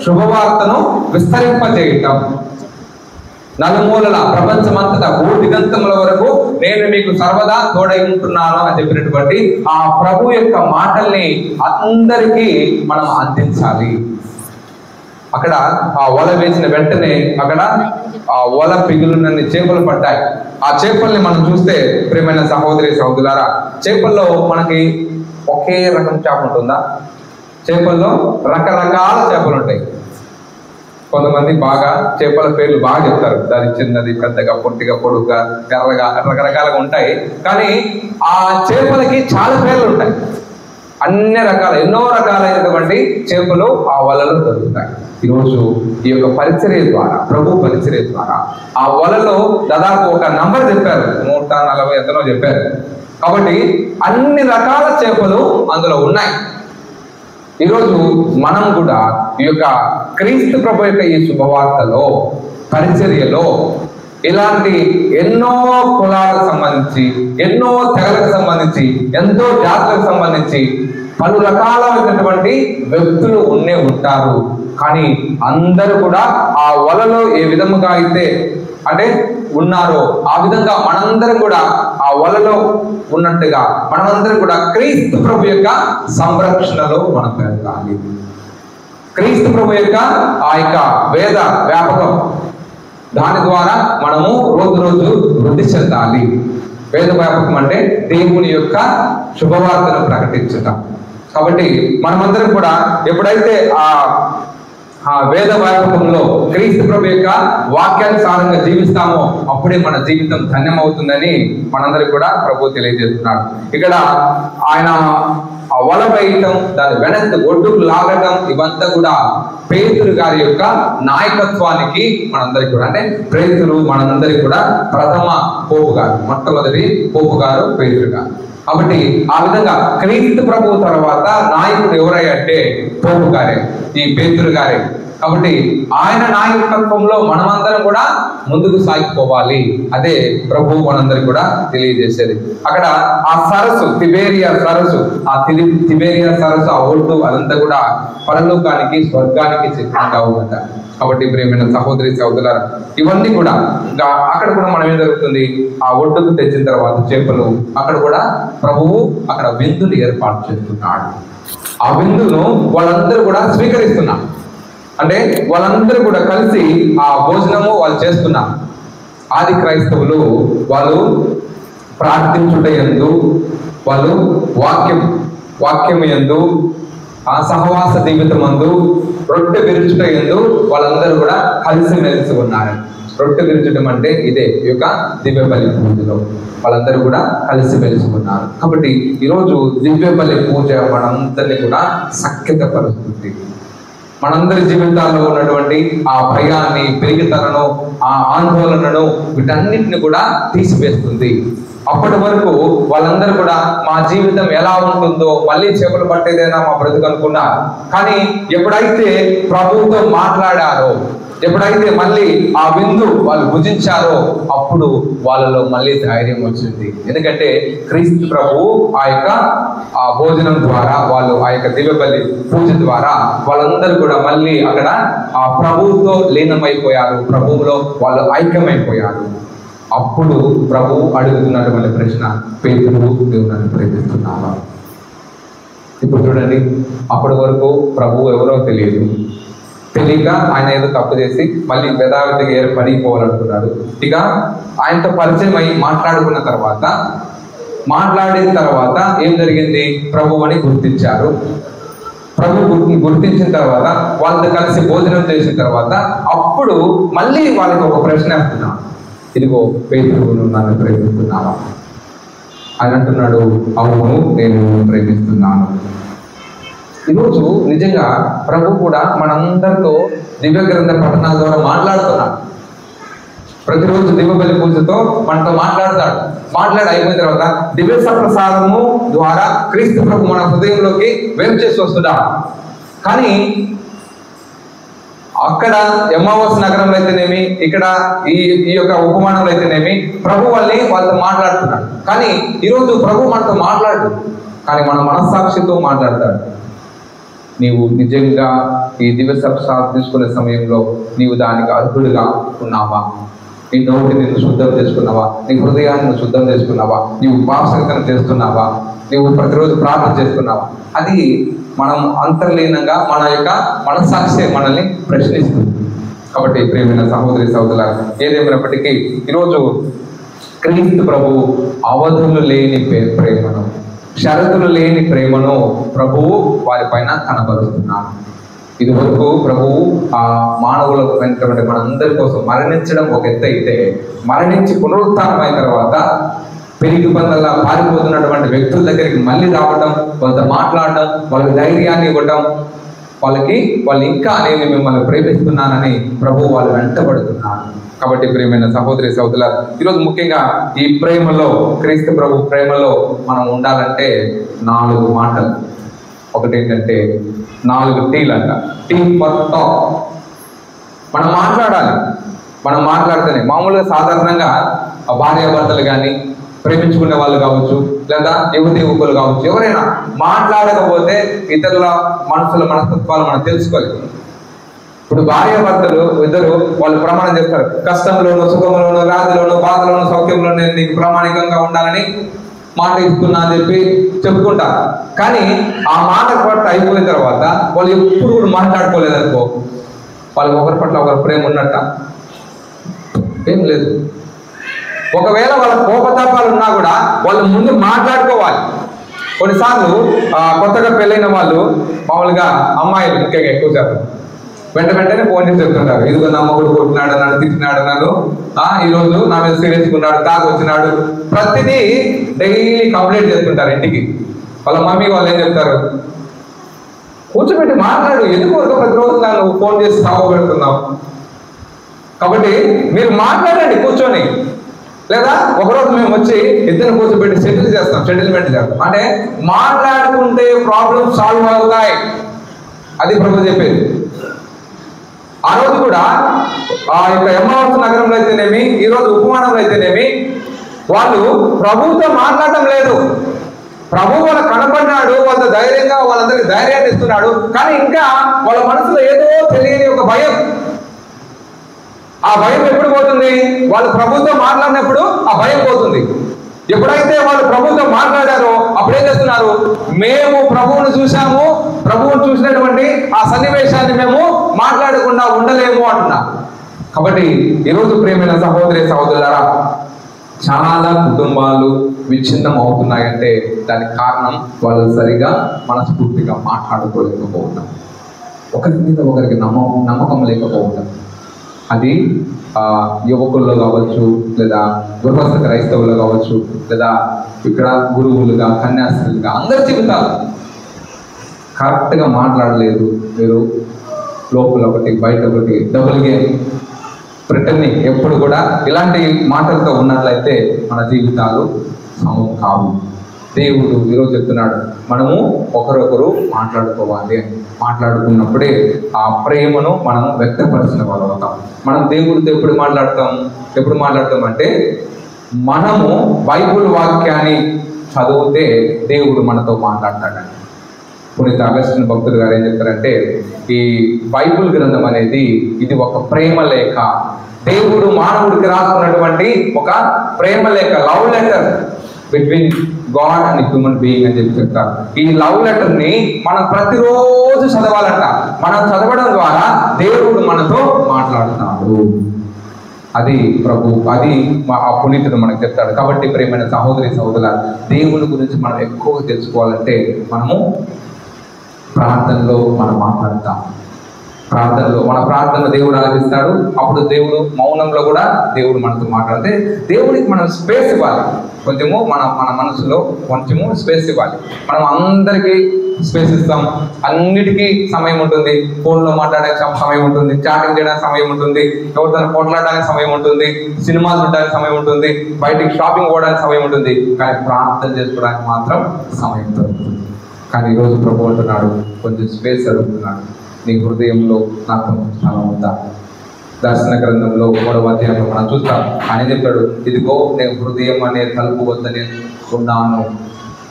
శుభవార్తను విస్తరింపజేయటం. నలుమూలల ప్రపంచమంతటా భూదిగంతముల వరకు నేను మీకు సర్వదా తోడై ఉంటున్నాను అని చెప్పినటువంటి ఆ ప్రభు యొక్క మాటల్ని అందరికీ మనం అందించాలి. అక్కడ ఆ వల వేసిన వెంటనే అక్కడ ఆ వల పిగులున్నన్ని చేపలు పడ్డాయి. ఆ చేపల్ని మనం చూస్తే ప్రియమైన సహోదరి సహోదరులారా, చేపల్లో మనకి ఒకే రకం చేప ఉంటుందా? చేపల్లో రకరకాల చేపలు ఉంటాయి. కొంతమంది బాగా చేపల పేర్లు బాగా చెప్తారు, దాని చిన్నది, పెద్దగా, పొట్టిగా, పొడుగ్గా, ఎర్రగా, రకరకాలుగా ఉంటాయి. కానీ ఆ చేపలకి చాలా పేర్లు ఉంటాయి. అన్ని రకాల ఎన్నో రకాలైనటువంటి చేపలు ఆ వలలో దొరుకుతాయి. ఈరోజు ఈ యొక్క పరిచర్య ద్వారా, ప్రభు పరిచర్య ద్వారా ఆ వలలో దాదాపు ఒక నంబర్ చెప్పారు, 140 ఎంతనో చెప్పారు. కాబట్టి అన్ని రకాల చేపలు అందులో ఉన్నాయి. ఈరోజు మనం కూడా ఈ యొక్క క్రీస్తు ప్రభు యొక్క ఈ శుభవార్తలో, పరిచర్యలో ఇలాంటి ఎన్నో కులాలకు సంబంధించి, ఎన్నో తెగలకు సంబంధించి, ఎంతో జాతులకు సంబంధించి పలు రకాలైనటువంటి వ్యక్తులు ఉంటారు. కానీ అందరూ కూడా ఆ వలలో ఏ విధముగా అయితే అంటే ఉన్నారో ఆ విధంగా మనందరం కూడా ఆ వలలో ఉన్నట్టుగా మనమందరం కూడా క్రీస్తు ప్రభు యొక్క సంరక్షణలో మనం పెరగాలి. క్రీస్తు ప్రభు యొక్క ఆ యొక్క వేద వ్యాపకం, దాని ద్వారా మనము రోజు రోజు వృద్ధి చెందాలి. వేద వ్యాపకం అంటే దేవుని యొక్క శుభవార్తను ప్రకటించటం. కాబట్టి మనమందరం కూడా ఎప్పుడైతే ఆ వేద వ్యాపకంలో క్రీస్తు ప్రభు యొక్క వాక్యానుసారంగా జీవిస్తామో అప్పుడే మన జీవితం ధన్యమవుతుందని మనందరికి కూడా ప్రభు తెలియజేస్తున్నాడు. ఇక్కడ ఆయన ఆ వల వేయటం, దాని వెనక్కి ఒడ్డుకు లాగటం, ఇవంతా కూడా పేతురు గారి యొక్క నాయకత్వానికి మనందరికి కూడా, అంటే పేతురు మనందరికి కూడా ప్రథమ పోపు గారు, మొట్టమొదటి పోపు గారు పేతురు గారు. కాబట్టి ఆ విధంగా క్రీస్తు ప్రభు తర్వాత నాయకుడు ఎవరంటే పోపు గారే, ఈ పేతురు గారే. కాబట్టి ఆయన నాయకత్వంలో మనమందరం కూడా ముందుకు సాగిపోవాలి. అదే ప్రభు మనందరికి కూడా తెలియజేసేది. అక్కడ ఆ సరస్సు, తిబేరియా సరస్సు, ఆ తిబేరియా సరస్సు, ఆ ఒడ్డు అదంతా కూడా పరలోకానికి, స్వర్గానికి చిత్రంగా ఉందంట. కాబట్టి ప్రియమైన సహోదరి సహోదరులారా, ఇవన్నీ కూడా ఇంకా అక్కడ కూడా మనం ఏం జరుగుతుంది, ఆ ఒడ్డుకు తెచ్చిన తర్వాత చేపలు అక్కడ కూడా ప్రభువు అక్కడ విందుని ఏర్పాటు చేస్తున్నాడు. ఆ విందును వాళ్ళందరూ కూడా స్వీకరిస్తున్నారు. అంటే వాళ్ళందరూ కూడా కలిసి ఆ భోజనము వాళ్ళు చేస్తున్నారు. ఆది క్రైస్తవులు వాళ్ళు ప్రార్థించుట యందు, వాళ్ళు వాక్యం యందు, ఆ సహవాస జీవితం అందు, రొట్టె విరుచుట యందు వాళ్ళందరూ కూడా కలిసి మెలిసి ఉన్నారు. రొట్టె విరుచడం అంటే ఇదే ఈ యొక్క దివ్య బలి పూజలో వాళ్ళందరూ కూడా కలిసి మెలిసి ఉన్నారు. కాబట్టి ఈరోజు దివ్య బలి పూజ మనందరినీ కూడా సఖ్యత పరుస్తుంది. మనందరి జీవితాల్లో ఉన్నటువంటి ఆ భయాన్ని, పెరిగితనను, ఆ ఆందోళనను, వీటన్నిటిని కూడా తీసివేస్తుంది. అప్పటి వరకు వాళ్ళందరూ కూడా మా జీవితం ఎలా ఉంటుందో, మళ్ళీ చేపలు పట్టేదైనా మా బ్రతుకు అనుకున్నారు. కానీ ఎప్పుడైతే ప్రభువుతో మాట్లాడారో, ఎప్పుడైతే మళ్ళీ ఆ విందు వాళ్ళు భుజించారో అప్పుడు వాళ్ళలో మళ్ళీ ధైర్యం వచ్చింది. ఎందుకంటే క్రీస్తు ప్రభు ఆ భోజనం ద్వారా, వాళ్ళు ఆ యొక్క దివ్య బలి పూజ ద్వారా వాళ్ళందరూ కూడా మళ్ళీ అక్కడ ఆ ప్రభువుతో లీనమైపోయారు, ప్రభువులో వాళ్ళు ఐక్యమైపోయారు. అప్పుడు ప్రభువు అడుగుతున్నటువంటి ప్రశ్న, పేతురు నువ్వు నన్ను ప్రేమిస్తున్నావా? ఇప్పుడు చూడండి, అప్పటి వరకు ప్రభువు ఎవరో తెలియక ఆయన ఏదో తప్పు చేసి మళ్ళీ వేదావిధిగా పడిపోవాలనుకున్నాడు. ఇక ఆయనతో పరిచయం అయి మాట్లాడిన తర్వాత ఏం జరిగింది, ప్రభు అని గుర్తించారు. గుర్తించిన తర్వాత వాళ్ళతో కలిసి భోజనం చేసిన తర్వాత అప్పుడు మళ్ళీ వాళ్ళకి ఒక ప్రశ్న వేస్తున్నాడు, ఇదిగో పేతురు నన్ను ప్రేమిస్తున్నావా? ఆయన అంటున్నాడు, అవును నేను ప్రేమిస్తున్నాను. ఈరోజు నిజంగా ప్రభు కూడా మనందరితో దివ్య గ్రంథ పఠనాల ద్వారా మాట్లాడుతున్నాడు. ప్రతిరోజు దివ్య బలి పూజతో మనతో మాట్లాడి అయిపోయిన తర్వాత దివ్య సప్రసాదము ద్వారా క్రీస్తు ప్రభు మన హృదయంలోకి చేసి వస్తున్నాడు. కానీ అక్కడ ఎమ్మావోస్ నగరంలో అయితేనేమి, ఇక్కడ ఈ యొక్క ఉపమానంలో అయితేనేమి ప్రభు వాళ్ళతో మాట్లాడుతున్నాడు. కానీ ఈరోజు ప్రభు మనతో మాట్లాడు, కానీ మన మనస్సాక్షితో మాట్లాడతాడు. నీవు నిజంగా ఈ దివ్య సప్రసాదం తీసుకునే సమయంలో నీవు దానికి అర్హుడిగా ఉన్నావా? నీ నోటిని నిన్ను శుద్ధం చేసుకున్నావా? నీ హృదయాన్ని నువ్వు శుద్ధం చేసుకున్నావా? నీవు పాపసంకరణ చేస్తున్నావా? నీవు ప్రతిరోజు ప్రార్థన చేస్తున్నావా? అది మనం అంతర్లీనంగా మన యొక్క మనస్సాక్షి మనల్ని ప్రశ్నిస్తుంది. కాబట్టి ప్రియమైన సహోదరి సహోదరులారా, ఏదేమైనప్పటికీ ఈరోజు క్రీస్తు ప్రభు అవధులు లేని ప్రేమను, షరతులు లేని ప్రేమను ప్రభువు వారి పైన కనబరుస్తున్నాడు. ఇది వరకు ప్రభువు ఆ మానవులకు వెంటబడి మనందరి కోసం మరణించడం ఒక ఎత్తు అయితే, మరణించి పునరుత్థానం అయిన తర్వాత పెరిగి బందల్లా పారిపోతున్నటువంటి వ్యక్తుల దగ్గరికి మళ్ళీ రావడం, వాళ్ళతో మాట్లాడడం, వాళ్ళకి ధైర్యాన్ని ఇవ్వడం, వాళ్ళు ఇంకా నేను మిమ్మల్ని ప్రేమిస్తున్నానని ప్రభువు వాళ్ళు వెంటబడుతున్నారు. కాబట్టి ప్రియమైన సహోదరి సహోదరులారా, ఈరోజు ముఖ్యంగా ఈ ప్రేమలో, క్రీస్తు ప్రభు ప్రేమలో మనం ఉండాలంటే 4 మాటలు. ఒకటి ఏంటంటే 4 టీలు అంట. Tea for talk. మనం మాట్లాడాలి. మనం మాట్లాడితేనే, మామూలుగా సాధారణంగా భార్యాభర్తలు కానీ, ప్రేమించుకునే వాళ్ళు కావచ్చు, లేదా యువకులు కావచ్చు, ఎవరైనా మాట్లాడకపోతే ఇతరుల మనస్తత్వాలు మనం తెలుసుకోలేదు. ఇప్పుడు భార్యాభర్తలు ఇద్దరు వాళ్ళు ప్రమాణం చేస్తారు, కష్టంలోను, సుఖంలోను, వ్యాధిలోను, బాధలోను, సౌఖ్యంలోను నేను నీకు ప్రామాణికంగా ఉండాలని మాట ఇస్తున్నా అని చెప్పి చెప్పుకుంటారు. కానీ ఆ మాట పట్ల అయిపోయిన తర్వాత వాళ్ళు ఎప్పుడు కూడా మాట్లాడుకోలేదనుకో, వాళ్ళకి ఒకరి పట్ల ఒకరు ప్రేమ ఉన్నట్ట. ఏం లేదు. ఒకవేళ వాళ్ళ కోపతాపాలు ఉన్నా కూడా వాళ్ళు ముందు మాట్లాడుకోవాలి. కొన్నిసార్లు కొత్తగా పెళ్ళైన వాళ్ళు మామూలుగా అమ్మాయిలు ముఖ్యంగా ఎక్కువ శాతం వెంటనే ఫోన్ చేసి చెప్తుంటారు, ఇదిగో నా మొగుడు కొట్టినాడు, నన్ను తిట్టినాడు, నన్ను ఈరోజు నా మీద సీరియస్గా ఉన్నాడు, తాగి వచ్చినాడు, ప్రతిదీ డైలీ కంప్లైంట్ చేస్తుంటారు ఇంటికి. వాళ్ళ మమ్మీ వాళ్ళు ఏం చెప్తారు, కూర్చోబెట్టి మాట్లాడు, ఎందుకు ప్రతిరోజు నన్ను ఫోన్ చేసి సాగు పెడుతున్నావు. కాబట్టి మీరు మాట్లాడండి కూర్చొని. లేదా ఒకరోజు మేము వచ్చి ఇద్దరు కూర్చోబెట్టి సెటిల్మెంట్ చేస్తాం. అంటే మాట్లాడుకుంటే ప్రాబ్లమ్స్ సాల్వ్ అవుతాయి. అది ప్రభు చెప్పేది. ఆ రోజు కూడా ఆ యొక్క ఎమ్మావస్ నగరంలో అయితేనేమి, ఈరోజు ఉపమానంలో అయితేనేమి, వాళ్ళు ప్రభువుతో మాట్లాడటం లేదు. ప్రభు వాళ్ళ కనపడినాడు, వాళ్ళ ధైర్యంగా వాళ్ళందరికీ ధైర్యాన్ని ఇస్తున్నాడు. కానీ ఇంకా వాళ్ళ మనసులో ఏదో తెలియని ఒక భయం. ఆ భయం ఎప్పుడు పోతుంది? వాళ్ళు ప్రభుతో మాట్లాడినప్పుడు ఆ భయం పోతుంది. ఎప్పుడైతే వాళ్ళు ప్రభుతో మాట్లాడారో అప్పుడేం చేస్తున్నారు, మేము ప్రభువును చూసాము, ప్రభువును చూసినటువంటి ఆ సన్నివేశాన్ని మేము మాట్లాడకుండా ఉండలేము అంటున్నారు. కాబట్టి ఈరోజు ప్రియమైన సహోదరి సహోదరులారా, చాలా కుటుంబాలు విచ్ఛిన్నం అవుతున్నాయంటే దానికి కారణం వాళ్ళు సరిగా మనస్ఫూర్తిగా మాట్లాడుకోలేకపోవడం, ఒకరి మీద ఒకరికి నమ్మకం లేకపోవడం. అది యువకుల్లో కావచ్చు, లేదా గృహస్థ క్రైస్తవులు కావచ్చు, లేదా ఇక్కడ గురువులుగా కన్యాస్త్రీలుగా అందరి జీవితాలు కరెక్ట్గా మాట్లాడలేదు. మీరు లోపల ఒకటి బయట ఒకటి డబుల్ గేమ్ ప్రిటర్నింగ్ ఎప్పుడు కూడా ఇలాంటి మాటలతో ఉన్నట్లయితే మన జీవితాలు సమం కావు. దేవుడు ఈరోజు చెప్తున్నాడు, మనము ఒకరొకరు మాట్లాడుకోవాలి. మాట్లాడుకున్నప్పుడే ఆ ప్రేమను మనం వ్యక్తపరిచిన వాళ్ళు అవుతాం. మనం దేవుడితో ఎప్పుడు మాట్లాడతాం అంటే మనము బైబుల్ వాక్యాన్ని చదివితే దేవుడు మనతో మాట్లాడతాడండి. పునీత అగస్టిన్ భక్తులు గారు ఏం చెప్తారంటే, ఈ బైబుల్ గ్రంథం అనేది ఇది ఒక ప్రేమ లేఖ. దేవుడు మానవుడికి రాసుకున్నటువంటి ఒక ప్రేమ లేఖ, love letter between God and human being అని చెప్పి చెప్తారు. ఈ లవ్ లెటర్ ని మనం ప్రతిరోజు చదవాలంట. మనం చదవడం ద్వారా దేవుడు మనతో మాట్లాడుతాడు. అది ప్రభు, అది ఆ పునీతుడు మనకు చెప్తాడు. కాబట్టి ప్రియమైన సహోదరి సహోదరుల, దేవుని గురించి మనం ఎక్కువగా తెలుసుకోవాలంటే మనము ప్రార్థనలో మనం మాట్లాడతాం. మన ప్రార్థనలో దేవుడు ఆలకిస్తాడు. అప్పుడు దేవుడు మౌనంలో కూడా దేవుడు మనతో మాట్లాడితే దేవుడికి మనం స్పేస్ ఇవ్వాలి. కొంచెము మన మనసులో కొంచెము స్పేస్ ఇవ్వాలి. మనం అందరికీ స్పేస్ ఇస్తాం. అన్నిటికీ సమయం ఉంటుంది. ఫోన్లో మాట్లాడడానికి సమయం ఉంటుంది, చాటింగ్ చేయడానికి సమయం ఉంటుంది, ఎవరితో కొట్లాడడానికి సమయం ఉంటుంది, సినిమాలు చూడడానికి సమయం ఉంటుంది, బయటికి షాపింగ్ పోవడానికి సమయం ఉంటుంది. కానీ ప్రార్థన చేసుకోవడానికి మాత్రం సమయం దొరుకుతుంది. కానీ ఈరోజు ప్రభు అంటున్నాడు, కొంచెం స్పేస్ అడుగుతున్నాడు. నీ హృదయంలో నాకు కొంచెం స్థలం ఉందా? దర్శన గ్రంథంలో 3వ అధ్యాయంలో మనం చూస్తాం. ఆయన చెప్పాడు, ఇదిగో నేను హృదయం అనే తలుపు వద్ద నేను ఉన్నాను,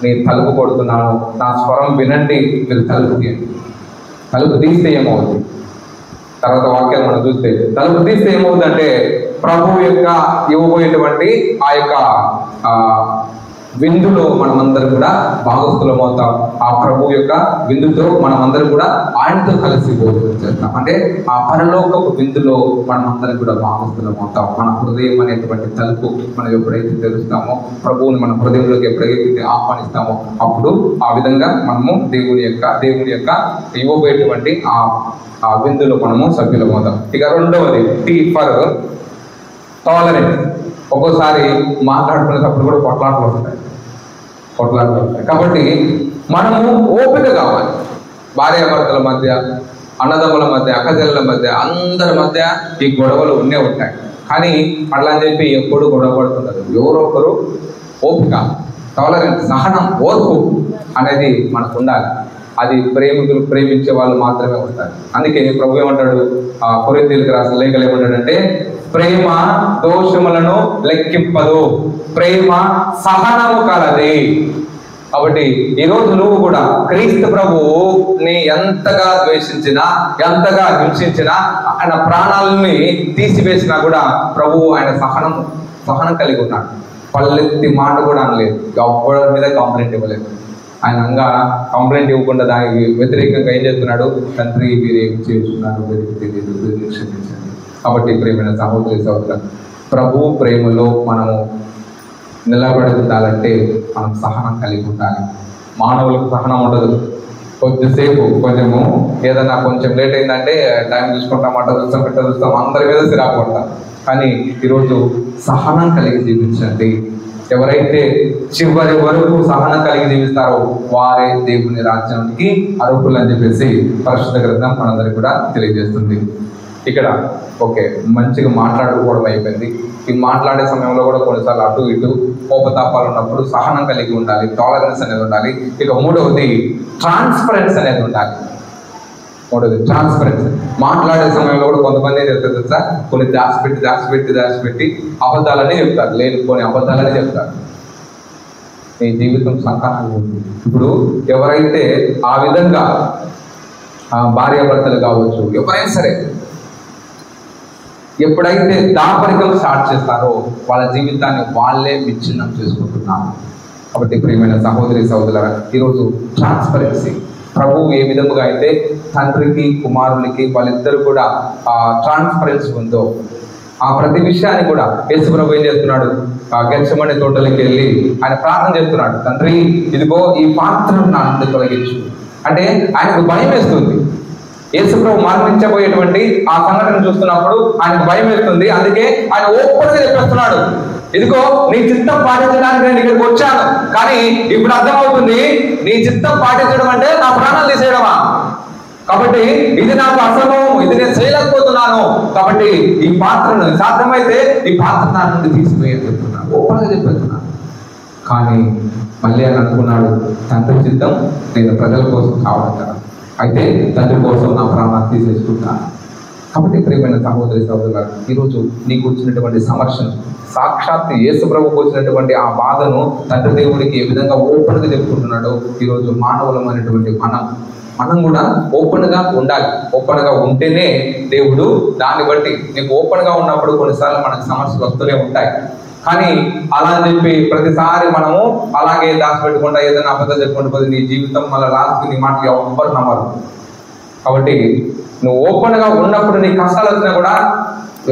నేను తలుపు కొడుతున్నాను, నా స్వరం వినండి, మీరు తలుపు తీయండి. తలుపు తీస్తే ఏమవుతుంది? తర్వాత వాక్యాలు మనం చూస్తే తలుపు తీస్తే ఏమవుతుందంటే ప్రభు యొక్క ఇవ్వబోయేటువంటి ఆ యొక్క విందులో మనమందరం కూడా భాగస్థులం అవుతాం. ఆ ప్రభు యొక్క విందుతో మనమందరం కూడా ఆయనతో కలిసి భోజనం చేస్తాం. అంటే ఆ పరలోకపు విందులో మనమందరం కూడా భాగస్థులం అవుతాం. మన హృదయం అనేటువంటి తలుపు మనం ఎప్పుడైతే తెలుస్తామో, ప్రభువుని మన హృదయంలోకి ఎప్పుడైతే ఆహ్వానిస్తామో, అప్పుడు ఆ విధంగా మనము దేవుని యొక్క ఇవ్వబోయేటువంటి ఆ విందులో మనము సభ్యులం అవుతాం. ఇక రెండవది టీ ఫర్ టాలరెన్స్. ఒక్కోసారి మాట్లాడుకునేటప్పుడు కూడా కొట్లాటలు వస్తాయి. కాబట్టి మనము ఓపిక కావాలి. భార్యాభర్తల మధ్య, అన్నదమ్ముల మధ్య, అక్కచెల్లెల మధ్య, అందరి మధ్య ఈ గొడవలు ఉంటాయి. కానీ అట్లా అని చెప్పి ఎప్పుడు గొడవ పడుతుంటారు. ఎవరో ఒకరు ఓపిక, టాలరెన్స్, సహనం, ఓర్పు అనేది మనకు ఉండాలి. అది ప్రేమికులు ప్రేమించే వాళ్ళు మాత్రమే ఉంటారు. అందుకే ప్రభు ఏమంటాడు, కొరింథీయులకు రాసిన లేఖలు ఏమంటాడంటే, ప్రేమ దోషములను లెక్కింపదు, ప్రేమ సహనము కలది. కాబట్టి ఈరోజు నువ్వు కూడా క్రీస్తు ప్రభువుని ఎంతగా ద్వేషించినా, ఎంతగా హింసించినా, ఆయన ప్రాణాలని తీసివేసినా కూడా ప్రభువు ఆయన సహనం కలిగి ఉన్నాడు. పల్లెత్తి మాట కూడా అనలేదు, ఎవరి మీద కంప్లైంట్ ఇవ్వలేదు. ఆయన కంప్లైంట్ ఇవ్వకుండా దానికి వ్యతిరేకంగా ఏం చేస్తున్నాడు, తండ్రి మీరు ఏం చేస్తున్నారు, క్షమించండి. కాబట్టి ప్రియమైన సహోదరి సహోదరులు, ప్రభు ప్రేమలో మనము నిలబడి ఉండాలంటే మనం సహనం కలిగి ఉండాలి. మానవులకు సహనం ఉండదు. కొద్దిసేపు కొంచెము ఏదైనా కొంచెం లేట్ అయిందంటే టైం చూసుకుంటాం, అట్ట చూస్తాం, పెట్ట చూస్తాం, అందరి మీద సిరాకు పడతాం. కానీ ఈరోజు సహనం కలిగి జీవించండి. ఎవరైతే చివరి వరకు సహనం కలిగి జీవిస్తారో వారే దేవుని రాజ్యానికి అర్హులు అని చెప్పేసి పరిశుద్ధ గ్రంథం మనందరికీ కూడా తెలియజేస్తుంది. ఇక్కడ ఓకే, మంచిగా మాట్లాడుకోవడం అయిపోయింది. ఈ మాట్లాడే సమయంలో కూడా కొన్నిసార్లు అటు ఇటు కోపతాపాలు ఉన్నప్పుడు సహనం కలిగి ఉండాలి, టాలరెన్స్ అనేది ఉండాలి. ఇక మూడవది ట్రాన్స్పరెన్స్ అనేది ఉండాలి. మూడవది ట్రాన్స్పరెన్స్. మాట్లాడే సమయంలో కూడా కొంతమంది ఏం చెప్తారు తెలుసా, కొన్ని దాచిపెట్టి అబద్ధాలనే చెప్తారు, లేనిపోని అబద్ధాలనే చెప్తారు. నీ జీవితం సంకటంగా ఉంది. ఇప్పుడు ఎవరైతే ఆ విధంగా భార్యాభర్తలు కావచ్చు, ఎవరైనా సరే ఎప్పుడైతే దాపరికం స్టార్ట్ చేస్తారో వాళ్ళ జీవితాన్ని వాళ్ళే విచ్ఛిన్నం చేసుకుంటున్నారు. కాబట్టి ప్రియమైన సహోదరి సహోదరులారా, ఈరోజు ట్రాన్స్పరెన్సీ, ప్రభువు ఏ విధముగా అయితే తండ్రికి కుమారునికి వాళ్ళిద్దరు కూడా ట్రాన్స్పరెన్సీ ఉందో ఆ ప్రతి విషయాన్ని కూడా యేసు ప్రభు ఏం చేస్తున్నాడు, గెత్సెమనే తోటలోకి వెళ్ళి ఆయన ప్రార్థన చేస్తున్నాడు, తండ్రి ఇదిగో ఈ పాత్రను నా నుండి తొలగించు. అంటే ఆయనకు భయం వేస్తుంది. యేసు ప్రభు మరణించబోయేటువంటి ఆ సంఘటన చూస్తున్నప్పుడు ఆయనకు భయం వేస్తుంది. అందుకే ఆయన ఓపెన్గా చెప్పేస్తున్నాడు, ఇదిగో నీ చిత్తం పాటించడానికి నేను ఇక్కడికి వచ్చాను, కానీ ఇప్పుడు అర్థమవుతుంది నీ చిత్తం పాటించడం అంటే నా ప్రాణాలు తీసేయడమా. కాబట్టి ఇది నాకు అసంభవం, ఇది నేను చేయలేకపోతున్నాను. కాబట్టి ఈ పాత్రను సాధ్యమైతే ఈ పాత్ర నా నుండి తీసిపోయని చెప్తున్నాను, ఓపెన్గా చెప్పేస్తున్నాను. కానీ మళ్ళీ అని అనుకున్నాడు, తండ్రి చిత్తం నేను ప్రజల కోసం కావడం కదా, అయితే తండ్రి కోసం నా ప్రాణాలు తీసేసుకుంటాను. కాబట్టి ప్రియమైన సహోదరి సహోదరులారా, ఈరోజు నీకు వచ్చినటువంటి సమస్యను, సాక్షాత్ యేసు ప్రభువుకు వచ్చినటువంటి ఆ బాధను తండ్రి దేవుడికి ఏ విధంగా ఓపెన్గా చెప్పుకుంటున్నాడో ఈరోజు మానవులమైనటువంటి మనం కూడా ఓపెన్గా ఉండాలి. ఓపెన్గా ఉంటేనే దేవుడు దాన్ని బట్టి నీకు ఓపెన్గా ఉన్నప్పుడు కొన్నిసార్లు మనకు సమస్యలు వస్తూనే ఉంటాయి. కానీ అలా అని చెప్పి ప్రతిసారి మనము అలాగే దాచిపెట్టుకుంటా ఏదైనా అబద్ధాలు చెప్పుకుంటూ పోతే నీ జీవితం మళ్ళీ లాస్ట్కి నీ మాటలు ఎవ్వరు నమ్మరు. కాబట్టి నువ్వు ఓపెన్గా ఉన్నప్పుడు నీ కష్టాలు వచ్చినా కూడా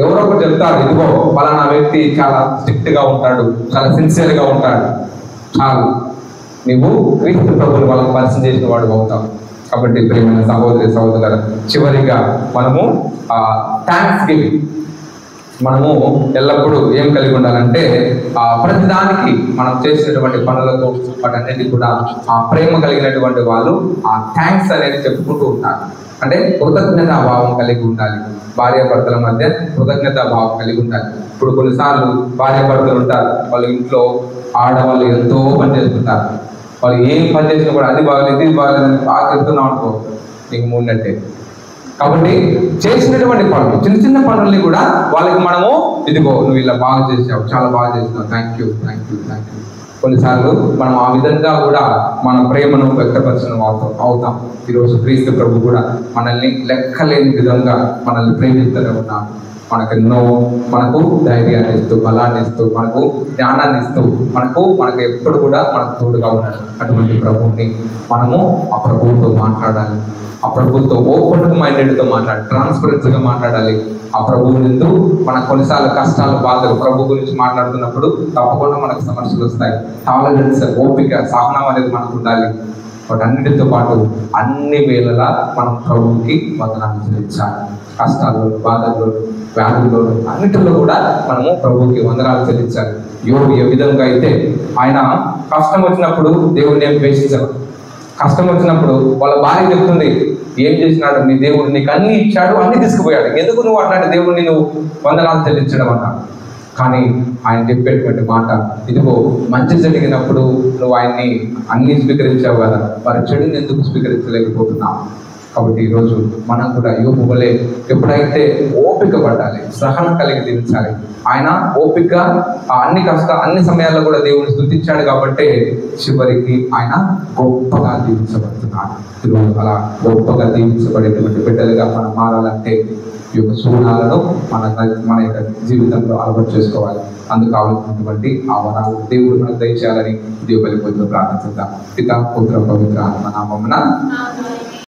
ఎవరో ఒకరు చెప్తారు, ఇదిగో పలానా వ్యక్తి చాలా స్ట్రిక్ట్గా ఉంటాడు, చాలా సిన్సియర్గా ఉంటాడు, చాలు నువ్వు క్రీస్తు ప్రభువుని వాళ్ళకి పరిచయం చేసిన వాడు అవుతావు. కాబట్టి ప్రియమైన సహోదరి సహోదరులారా, చివరిగా మనము థ్యాంక్స్ గివింగ్, మనము ఎల్లప్పుడూ ఏం కలిగి ఉండాలంటే ప్రతిదానికి మనం చేసినటువంటి పనులకు వాటన్నిటికీ కూడా ఆ ప్రేమ కలిగినటువంటి వాళ్ళు ఆ థ్యాంక్స్ అనేది చెప్పుకుంటూ ఉంటారు. అంటే కృతజ్ఞతా భావం కలిగి ఉండాలి. భార్యాభర్తల మధ్య కృతజ్ఞతా భావం కలిగి ఉండాలి. ఇప్పుడు కొన్నిసార్లు భార్యాభర్తలు ఉంటారు, వాళ్ళ ఇంట్లో ఆడవాళ్ళు ఎంతో పని చేస్తుంటారు. వాళ్ళు ఏం పని చేసినా కూడా అది బాగలేదు ఇది బాగలేదని బాగా చెప్తున్నాం అనుకో, నీకు మూడినట్టే. కాబట్టి చేసినటువంటి పనులు, చిన్న చిన్న పనుల్ని కూడా వాళ్ళకి మనము ఇదిగో నువ్వు ఇలా బాగా చేసావు, చాలా బాగా చేసినావు, థ్యాంక్ యూ. కొన్నిసార్లు మనం ఆ విధంగా కూడా మన ప్రేమను వ్యక్తపరిచిన అవుతాం. ఈరోజు క్రీస్తు ప్రభు కూడా మనల్ని లెక్కలేని విధంగా మనల్ని ప్రేమిస్తూనే ఉన్నాం. మనకు ధైర్యాన్ని ఇస్తూ, బలాన్ని ఇస్తూ, మనకు జ్ఞానాన్ని ఇస్తూ, మనకు ఎప్పుడు కూడా మనకు తోడుగా ఉన్నాడు. అటువంటి ప్రభువుని మనము ఆ ప్రభువుతో మాట్లాడాలి. ఆ ప్రభుత్వం ఓపెన్ మైండెడ్తో మాట్లాడాలి, ట్రాన్స్పరెన్సీగా మాట్లాడాలి. ఆ ప్రభువు ముందు మనకు కొన్నిసార్లు కష్టాలు, బాధలు ప్రభు గురించి మాట్లాడుతున్నప్పుడు తప్పకుండా మనకు సమస్యలు వస్తాయి. టాలరెన్స్, ఓపిక, సహనం అనేది మనకు ఉండాలి. వాటన్నిటితో పాటు అన్ని వేళలా మనం ప్రభువుకి వందనాలు చెల్లించాలి. కష్టాల్లో, బాధల్లో, వ్యాధుల్లో అన్నిటిలో కూడా మనము ప్రభువుకి వందనాలు చెల్లించాలి. యోబు ఏ విధంగా అయితే ఆయన కష్టం వచ్చినప్పుడు దేవుడిని ఏం ద్వేషించారు. కష్టం వచ్చినప్పుడు వాళ్ళ భార్య చెప్తుంది, ఏం చేసినాడు నీ దేవుడు, నీకు అన్ని ఇచ్చాడు, అన్ని తీసుకుపోయాడు, ఎందుకు నువ్వు అట్లాంటి దేవుడిని నువ్వు వందనాలు చెల్లించడం అన్నాడు. కానీ ఆయన చెప్పేటువంటి మాట, ఇదిగో మంచి జరిగినప్పుడు నువ్వు ఆయన్ని అన్ని స్వీకరించావు కదా, వారి చెడుని ఎందుకు స్వీకరించలేకపోతున్నావు? కాబట్టి ఈరోజు మనం కూడా యోబు వలె ఎప్పుడైతే ఓపిక పడాలి, సహనం కలిగి జీవించాలి. ఆయన ఓపిక అన్ని సమయాల్లో కూడా దేవుని స్తుతించాడు కాబట్టి చివరికి ఆయన గొప్పగా దీవించబడుతున్నాడు. ఈరోజు అలా గొప్పగా దీవించబడేటువంటి బిడ్డలుగా మనం మారాలంటే ఈ యొక్క సూచనలను మన యొక్క జీవితంలో అలవాటు చేసుకోవాలి. అందుకు కావాల్సినటువంటి ఆ వరాలు దేవుడు మనకు దయచేయాలని దేవుని ప్రార్థించుదాం. పితా పుత్ర పవిత్ర ఆత్మ నామమున